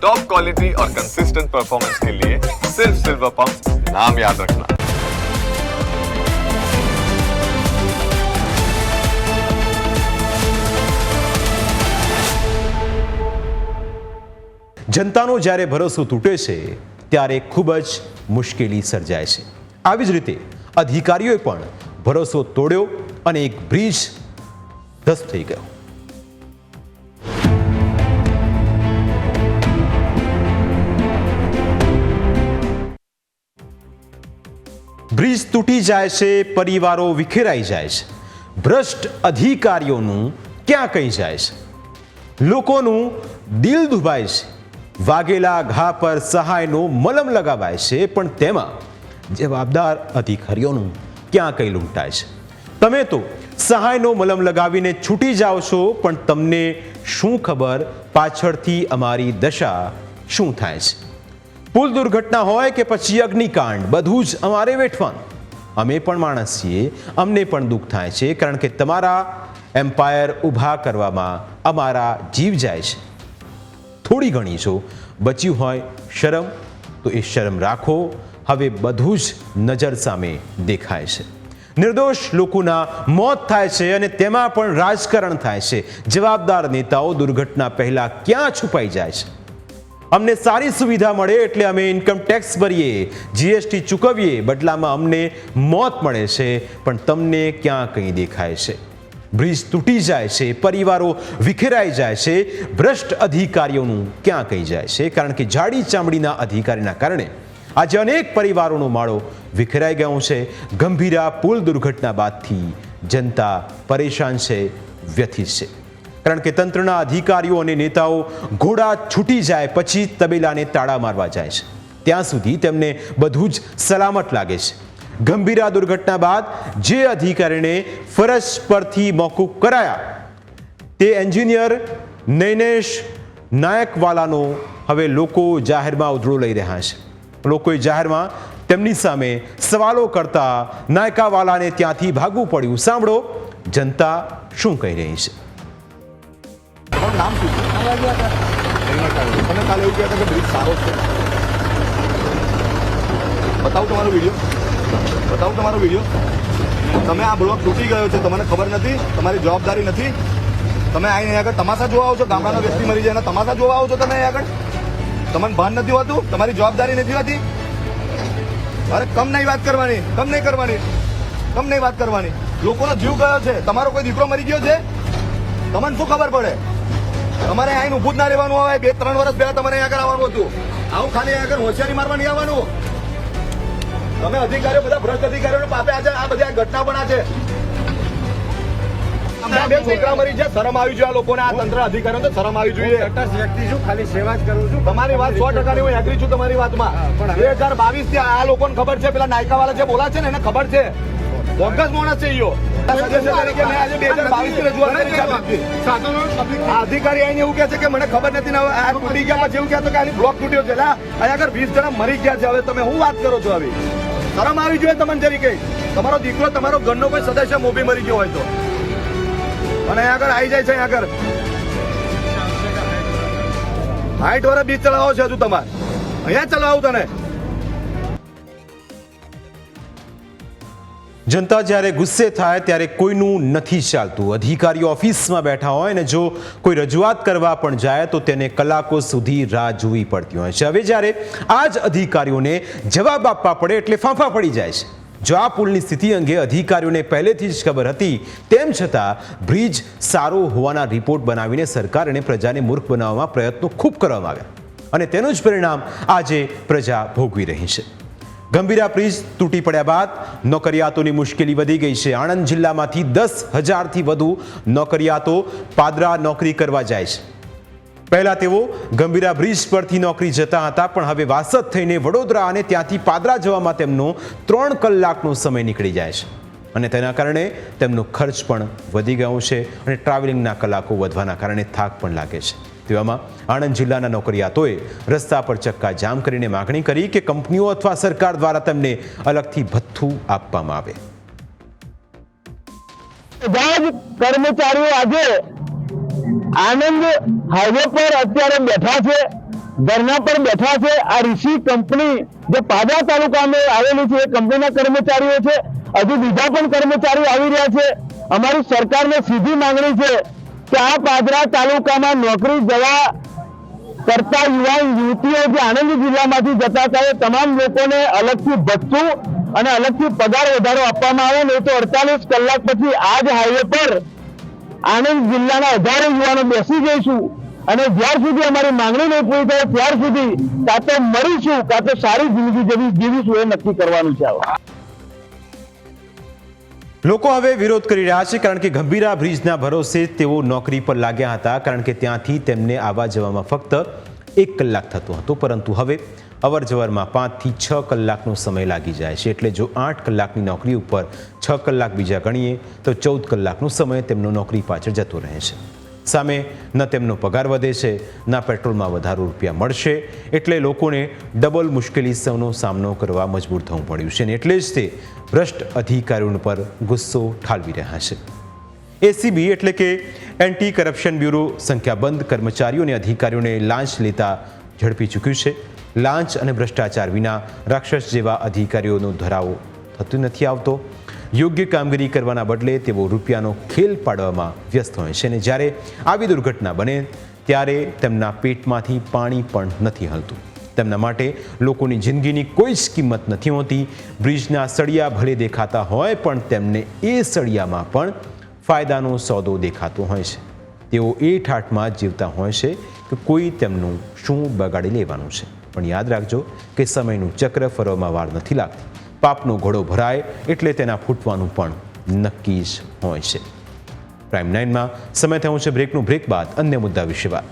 Top quality और consistent performance के लिए सिर्फ सिल्वर पंप नाम याद रखना। જનતાનો જ્યારે ભરોસો તૂટે છે ત્યારે ખૂબ જ મુશ્કેલી સર્જાય છે। આવી જ રીતે અધિકારીઓએ પણ ભરોસો તોડ્યો અને એક બ્રિજ ધસ થઈ ગયો। બ્રિજ તૂટી જાય છે, પરિવારો વિખેરાઈ જાય છે, ભ્રષ્ટ અધિકારીઓનું ક્યાં કઈ જાય છે, લોકોનું દિલ દુભાય છે, વાગેલા ઘા પર સહાયનો મલમ લગાવાય છે, પણ તેમાં જવાબદાર અધિકારીઓનું ક્યાં કઈ લૂંટાય છે। તમે તો સહાયનો મલમ લગાવીને છૂટી જાઓ છો, પણ તમને શું ખબર પાછળથી અમારી દશા શું થાય છે। પુલ દુર્ઘટના હોય કે પછી અગ્નિકાંડ, બધું જ અમારે વેઠવાનું। અમે પણ માણસ છીએ, અમને પણ દુઃખ થાય છે, કારણ કે તમારા એમ્પાયર ઊભા કરવામાં અમારા જીવ જાય છે। થોડી ઘણી જો બચ્યું હોય શરમ, તો એ શરમ રાખો। હવે બધું જ નજર સામે દેખાય છે। નિર્દોષ લોકોના મોત થાય છે અને તેમાં પણ રાજકારણ થાય છે। જવાબદાર નેતાઓ દુર્ઘટના પહેલા ક્યાં છુપાઈ જાય છે? અમને સારી સુવિધા મળે એટલે અમે ઇન્કમ ટેક્સ ભરીએ, જીએસટી ચૂકવીએ, બદલામાં અમને મોત મળે છે, પણ તમને ક્યાં કંઈ દેખાય છે? બ્રિજ તૂટી જાય છે, પરિવારો વિખેરાઈ જાય છે, ભ્રષ્ટ અધિકારીઓનું ક્યાં કહી જાય છે? કારણ કે જાડી ચામડીના અધિકારીના કારણે આજે અનેક પરિવારોનો માળો વિખેરાઈ ગયો છે। ગંભીરા પુલ દુર્ઘટના બાદથી જનતા પરેશાન છે, વ્યથિત છે, કારણ કે તંત્રના અધિકારીઓ અને નેતાઓ ઘોડા છૂટી જાય પછી તબેલાને તાળા મારવા જાય છે, ત્યાં સુધી તેમને બધું જ સલામત લાગે છે। ગંભીરા દુર્ઘટના બાદ જે અધિકારીને ફરજ પરથી મોકૂફ કરાયા તે એન્જિનિયર નૈનેશ નાયકવાલાનો હવે લોકો જાહેરમાં ઉધડો લઈ રહ્યા છે। લોકોએ જાહેરમાં તેમની સામે સવાલો કરતા નાયકાવાલાને ત્યાંથી ભાગવું પડ્યું। સાંભળો જનતા શું કહી રહી છે। નામ શું છે? તમે કાલે એવું કહેતા કે બ્રિજ સારો છે, બતાવું તમારો વિડીયો। તમે આ બ્લોક તૂટી ગયો છે, તમને ખબર નથી, તમારી જવાબદારી નથી। તમે અહીં આગળ તમાશા જોવા આવો છો, ગામડાના વ્યક્તિ મરી જાય તમાશા જોવા આવો છો તમે અહીં આગળ? તમને ભાન નથી હોતું, તમારી જવાબદારી નથી હોતી? અરે કમ નહીં વાત કરવાની, લોકોનો જીવ ગયો છે, તમારો કોઈ દીકરો મરી ગયો છે, તમને શું ખબર પડે? તમારે અહીં ઊભું જ ના રહેવાનું આવે। 2-3 વર્ષ પહેલા તમારે અહીં આગળ આવવાનું હતું, આવું ખાલી આગળ હોશિયારી મારવા નહીં આવવાનું। તમે અધિકારીઓ બધા ભ્રષ્ટ અધિકારીઓ પાપે આજે આ બધી ઘટના પણ છે। બે છોકરા મરી છે, શરમ આવી જોઈએ આ લોકોને, આ તંત્ર અધિકારીઓ શરમ આવી જોઈએ। વ્યક્તિ છું, ખાલી સેવા જ કરું છું। તમારી વાત 100% હું એગ્રી છું તમારી વાતમાં। 2022 થી આ લોકોને ખબર છે, પેલા નાયકાવાળા જે બોલા છે ને એને ખબર છે, બોગસ માણસ છે ઈયો। અધિકારી આવીને એવું કહે છે કે મને ખબર નથી, આ તૂટી ગયા પછી એવું કહેતો કે આની બ્લોક તૂટ્યો છે। અહીંયા આગળ 20 જણા મરી ગયા છે, હવે તમે શું વાત કરો છો? આવી શરમ આવી જોઈએ તમને જરી કઈ? તમારો દીકરો, તમારો ઘરનો કોઈ સદસ્ય મોભી મરી ગયો હોય તો, અને અહીંયા આગળ આવી જાય છે, અહીંયા આગળ 60 વર્ષ બીજ ચલાવો છે હજુ તમારે, અહીંયા ચલાવું તને। જનતા જ્યારે ગુસ્સે થાય ત્યારે કોઈનું નથી ચાલતું। અધિકારીઓ ઓફિસમાં બેઠા હોય ને જો કોઈ રજૂઆત કરવા પણ જાય તો તેને કલાકો સુધી રાહ જોવી પડતી હોય છે। હવે જ્યારે આ જ અધિકારીઓને જવાબ આપવા પડે એટલે ફાંફા પડી જાય છે। જો આ પુલની સ્થિતિ અંગે અધિકારીઓને પહેલેથી જ ખબર હતી, તેમ છતાં બ્રિજ સારો હોવાના રિપોર્ટ બનાવીને સરકાર અને પ્રજાને મૂર્ખ બનાવવામાં પ્રયત્નો ખૂબ કરવામાં આવ્યા અને તેનું જ પરિણામ આજે પ્રજા ભોગવી રહી છે। ગંભીરા બ્રિજ તૂટી પડ્યા બાદ નોકરિયાતોની મુશ્કેલી વધી ગઈ છે। આણંદ જિલ્લામાંથી 10,000થી વધુ નોકરિયાતો પાદરા નોકરી કરવા જાય છે। પહેલા તેઓ ગંભીરા બ્રિજ પરથી નોકરી જતા હતા, પણ હવે વાસદ થઈને વડોદરા અને ત્યાંથી પાદરા જવામાં તેમનો 3 કલાકનો સમય નીકળી જાય છે અને તેના કારણે તેમનો ખર્ચ પણ વધી ગયો છે અને ટ્રાવેલિંગના કલાકો વધવાના કારણે થાક પણ લાગે છે। તેવામાં આણંદ જિલ્લાના નોકરિયાતોએ રસ્તા પર ચક્કા જામ કરીને માગણી કરી કે કંપનીઓ અથવા સરકાર દ્વારા તેમને અલગથી ભથ્થું આપવામાં આવે। કર્મચારીઓ આજે આનંદ હાઈવે પર અત્યારે બેઠા છે ધરણા પર બેઠા છે. આ ઋષિ કંપની જે પાદરા તાલુકામાં આવેલી છે એ કંપનીના કર્મચારીઓ છે. હજુ બીજા પણ કર્મચારીઓ આવી રહ્યા છે. અમારી સરકારને સીધી માંગણી છે કે આ પાદરા તાલુકામાં નોકરી જવા કરતા યુવાન યુવતીઓ જે આણંદ જિલ્લામાંથી જતા હતા એ તમામ લોકોને અલગથી ભથ્થું અને અલગથી પગાર વધારો આપવામાં આવે, નહીં તો 48 કલાક પછી આ જ હાઈવે પર આણંદ જિલ્લાના 1000 યુવાનો બેસી જઈશું અને જ્યાર સુધી અમારી માંગણી નહીં પૂરી થાય ત્યાર સુધી કાં તો મરીશું કાં તો સારી જિંદગી જીવીશું એ નક્કી કરવાનું છે. લોકો હવે વિરોધ કરી રહ્યા છે કારણ કે ગંભીરા બ્રિજના ભરોસે તેઓ નોકરી પર લાગ્યા હતા, કારણ કે ત્યાંથી તેમને આવવા જવામાં ફક્ત 1 કલાક થતો હતો, પરંતુ હવે અવર જવરમાં 5 થી 6 કલાકનો સમય લાગી જાય છે. એટલે જો 8 કલાકની નોકરી ઉપર 6 કલાક બીજા ગણીએ તો 14 કલાકનો સમય તેમનો નોકરી પાછળ જતો રહે છે. સામે ન તેમનો પગાર વધે છે, ના પેટ્રોલમાં વધારો રૂપિયા મળશે, એટલે લોકોને ડબલ મુશ્કેલીનો સામનો કરવા મજબૂર થવું પડ્યું છે અને એટલે જ તે ભ્રષ્ટ અધિકારીઓ પર ગુસ્સો ઠાલવી રહ્યા છે. એસીબી એટલે કે એન્ટી કરપ્શન બ્યુરો સંખ્યાબંધ કર્મચારીઓ અને અધિકારીઓને લાંચ લેતા ઝડપી ચૂક્યું છે. લાંચ અને ભ્રષ્ટાચાર વિના રાક્ષસ જેવા અધિકારીઓનો ધરાવો થતો નથી આવતો. યોગ્ય કામગીરી કરવાના બદલે તેઓ રૂપિયાનો ખેલ પાડવામાં વ્યસ્ત હોય છે અને જ્યારે આવી દુર્ઘટના બને ત્યારે તેમના પેટમાંથી પાણી પણ નથી હલતું. તેમના માટે લોકોની જિંદગીની કોઈ જ કિંમત નથી હોતી. બ્રિજના સળિયા ભલે દેખાતા હોય પણ તેમને એ સળિયામાં પણ ફાયદાનો સોદો દેખાતો હોય છે. તેઓ એ ઠાઠમાં જ જીવતા હોય છે કે કોઈ તેમનું શું બગાડી લેવાનું છે. પણ યાદ રાખજો કે સમયનું ચક્ર ફરવામાં વાર નથી લાગતી. પાપનો ઘોડો ભરાય એટલે તેના ફૂટવાનું પણ નક્કી જ હોય છે. પ્રાઇમ 9માં સમય થયો છે બ્રેકનું. બ્રેક બાદ અન્ય મુદ્દા વિશે વાત.